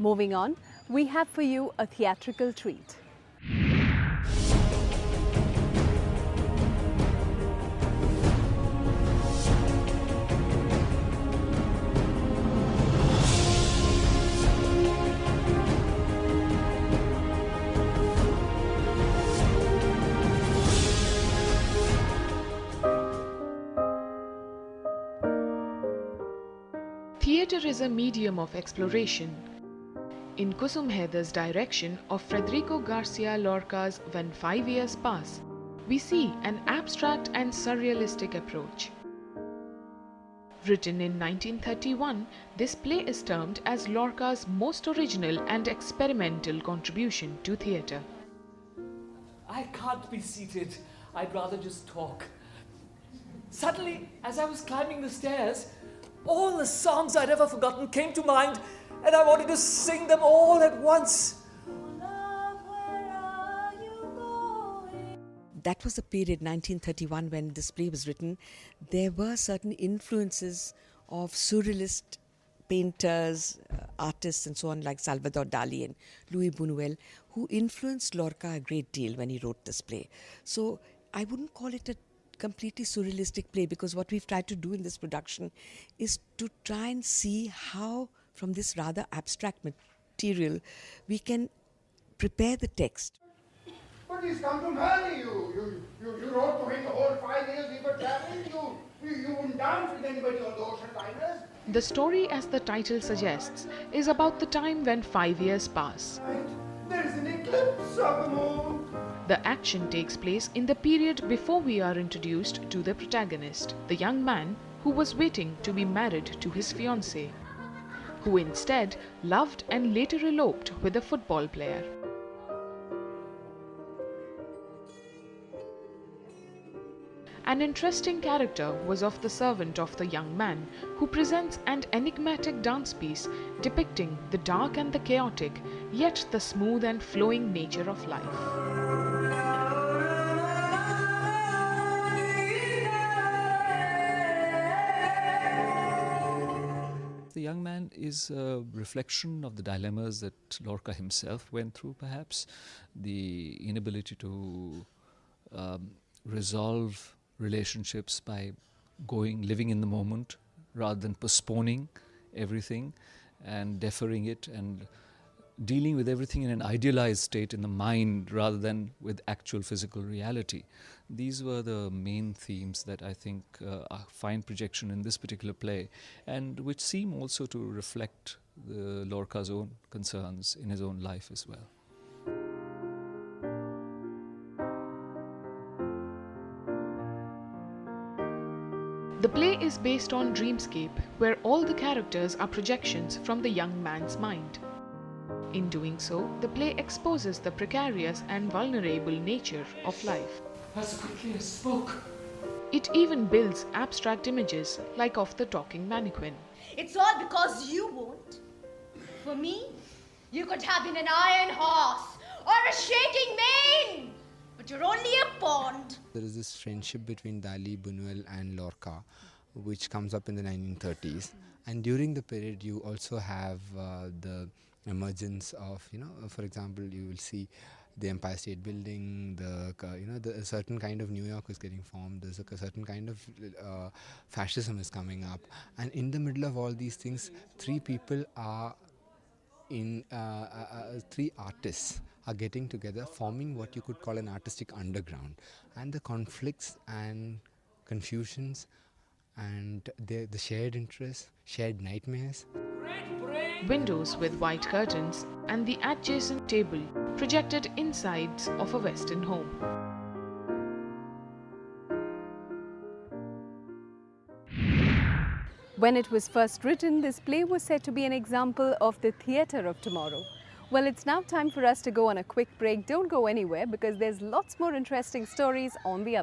Moving on, we have for you a theatrical treat. Theatre is a medium of exploration. In Kusum Haidar's direction of Federico Garcia Lorca's When 5 Years Pass, we see an abstract and surrealistic approach. Written in 1931, this play is termed as Lorca's most original and experimental contribution to theatre. I can't be seated. I'd rather just talk. Suddenly, as I was climbing the stairs, all the songs I'd ever forgotten came to mind, and I wanted to sing them all at once. That was the period, 1931, when this play was written. There were certain influences of surrealist painters, artists and so on, like Salvador Dali and Louis Buñuel, who influenced Lorca a great deal when he wrote this play. So I wouldn't call it a completely surrealistic play, because what we've tried to do in this production is to try and see how, from this rather abstract material, we can prepare the text. But he's come to marry you. You wrote to him the whole 5 years we were traveling. You wouldn't dance with anybody on the ocean liners. The story, as the title suggests, is about the time when 5 years pass. Right? There is an eclipse of the moon. The action takes place in the period before we are introduced to the protagonist, the young man who was waiting to be married to his fiancée, who instead loved and later eloped with a football player. An interesting character was of the servant of the young man, who presents an enigmatic dance piece depicting the dark and the chaotic, yet the smooth and flowing nature of life. The young man is a reflection of the dilemmas that Lorca himself went through, perhaps. The inability to resolve relationships by living in the moment rather than postponing everything and deferring it, and dealing with everything in an idealized state in the mind rather than with actual physical reality. These were the main themes that I think find projection in this particular play, and which seem also to reflect Lorca's own concerns in his own life as well. The play is based on dreamscape, where all the characters are projections from the young man's mind. In doing so, the play exposes the precarious and vulnerable nature of life. As quickly as spoke. It even builds abstract images, like of the talking mannequin. It's all because you won't. For me, you could have been an iron horse or a shaking mane, but you're only a pond. There is this friendship between Dali, Buñuel and Lorca, which comes up in the 1930s. And during the period, you also have the emergence of, for example, you will see the Empire State Building, a certain kind of New York is getting formed, there's a certain kind of fascism is coming up. And in the middle of all these things, three artists are getting together, forming what you could call an artistic underground. And the conflicts and confusions and the shared interests, shared nightmares. Windows with white curtains and the adjacent table projected insides of a Western home. When it was first written, this play was said to be an example of the theatre of tomorrow. Well, it's now time for us to go on a quick break. Don't go anywhere, because there's lots more interesting stories on the other.